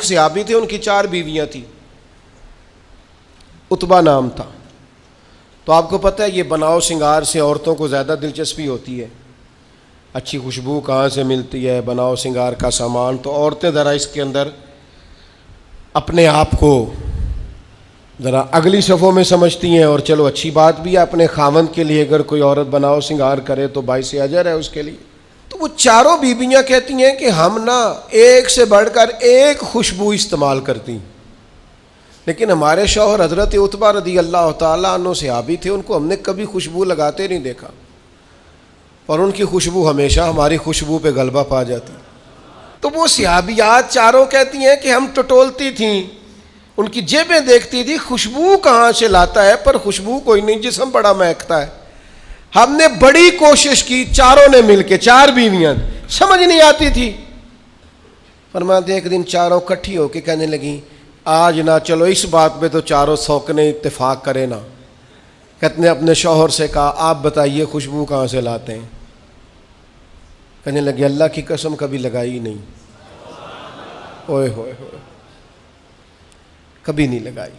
ایک صحابی تھے، ان کی 4 بیویاں تھیں، عتبہ نام تھا۔ تو آپ کو پتہ ہے یہ بناؤ سنگار سے عورتوں کو زیادہ دلچسپی ہوتی ہے، اچھی خوشبو کہاں سے ملتی ہے، بناؤ سنگار کا سامان، تو عورتیں ذرا اس کے اندر اپنے آپ کو ذرا اگلی صفوں میں سمجھتی ہیں، اور چلو اچھی بات بھی ہے، اپنے خاوند کے لیے اگر کوئی عورت بناؤ سنگار کرے تو باعث اجر ہے اس کے لیے۔ تو وہ 4 بیویاں کہتی ہیں کہ ہم نا ایک سے بڑھ کر ایک خوشبو استعمال کرتی، لیکن ہمارے شوہر حضرت عتبہ رضی اللہ تعالیٰ عنہ صحابی تھے، ان کو ہم نے کبھی خوشبو لگاتے نہیں دیکھا، اور ان کی خوشبو ہمیشہ ہماری خوشبو پہ غلبہ پا جاتی۔ تو وہ صحابیات 4 کہتی ہیں کہ ہم ٹٹولتی تھیں، ان کی جیبیں دیکھتی تھی، خوشبو کہاں سے لاتا ہے، پر خوشبو کوئی نہیں، جسم بڑا مہکتا ہے۔ ہم نے بڑی کوشش کی 4 نے مل کے، 4 بیویاں، سمجھ نہیں آتی تھی۔ فرماتے ہیں ایک دن 4 اکٹھی ہو کے کہنے لگیں آج نہ چلو اس بات پہ تو 4 سوکنے اتفاق کرے نا۔ کہتے ہیں اپنے شوہر سے کہا آپ بتائیے خوشبو کہاں سے لاتے ہیں؟ کہنے لگے اللہ کی قسم کبھی لگائی نہیں، اوئے ہوئے ہوئے، کبھی نہیں لگائی،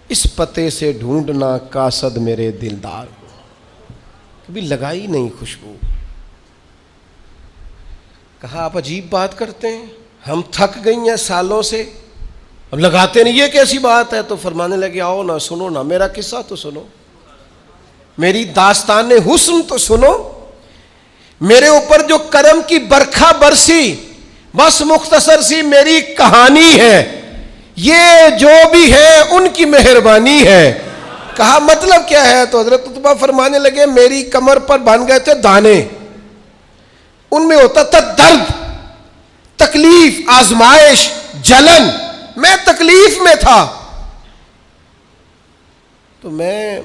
اس پتے سے ڈھونڈنا قاصد میرے دلدار کو، کبھی لگائی نہیں خوشبو۔ کہا آپ عجیب بات کرتے ہیں، ہم تھک گئی ہیں سالوں سے، اب لگاتے نہیں، یہ کیسی بات ہے؟ تو فرمانے لگے آؤ نا سنو نا، میرا قصہ تو سنو، میری داستان حسن تو سنو، میرے اوپر جو کرم کی برکھا برسی، بس مختصر سی میری کہانی ہے، یہ جو بھی ہے ان کی مہربانی ہے۔ کہا مطلب کیا ہے؟ تو حضرت عتبہ فرمانے لگے میری کمر پر بن گئے تھے دانے، ان میں ہوتا تھا درد، تکلیف، آزمائش، جلن، میں تکلیف میں تھا، تو میں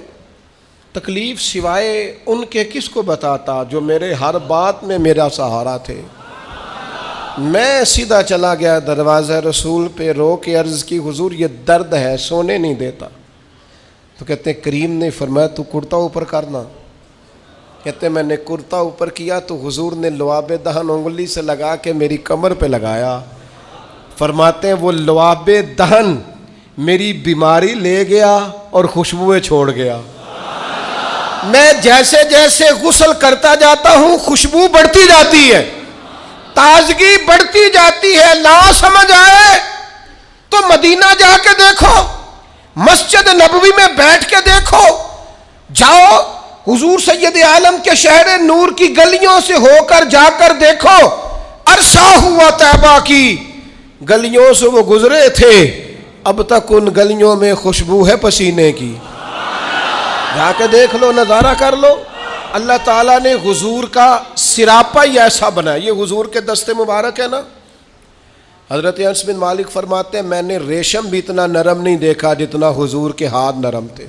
تکلیف سوائے ان کے کس کو بتاتا جو میرے ہر بات میں میرا سہارا تھے۔ میں سیدھا چلا گیا دروازہ رسول پہ، رو کے عرض کی حضور یہ درد ہے، سونے نہیں دیتا۔ تو کہتے ہیں کریم نے فرمایا تو کرتا اوپر کرنا۔ کہتے ہیں میں نے کرتا اوپر کیا تو حضور نے لعاب دہن انگلی سے لگا کے میری کمر پہ لگایا۔ فرماتے ہیں وہ لعاب دہن میری بیماری لے گیا اور خوشبوئیں چھوڑ گیا۔ میں جیسے جیسے غسل کرتا جاتا ہوں خوشبو بڑھتی جاتی ہے، تازگی بڑھتی جاتی ہے۔ نہ سمجھ آئے تو مدینہ جا کے دیکھو، مسجد نبوی میں بیٹھ کے دیکھو، جاؤ حضور سید عالم کے شہر نور کی گلیوں سے ہو کر جا کر دیکھو، عرصہ ہوا طیبہ کی گلیوں سے وہ گزرے تھے، اب تک ان گلیوں میں خوشبو ہے پسینے کی۔ جا کے دیکھ لو، نظارہ کر لو۔ اللہ تعالیٰ نے حضور کا سراپا ہی ایسا بنایا، یہ حضور کے دست مبارک ہے نا۔ حضرت انس بن مالک فرماتے ہیں میں نے ریشم بھی اتنا نرم نہیں دیکھا جتنا حضور کے ہاتھ نرم تھے،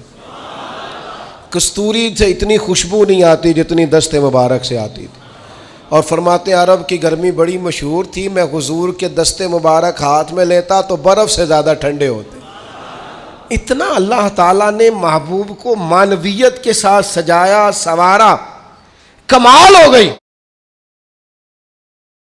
کستوری سے اتنی خوشبو نہیں آتی جتنی دست مبارک سے آتی تھی۔ اور فرماتے ہیں عرب کی گرمی بڑی مشہور تھی، میں حضور کے دست مبارک ہاتھ میں لیتا تو برف سے زیادہ ٹھنڈے ہوتے۔ اتنا اللہ تعالیٰ نے محبوب کو معنویت کے ساتھ سجایا، سنوارا، کمال ہو گئی۔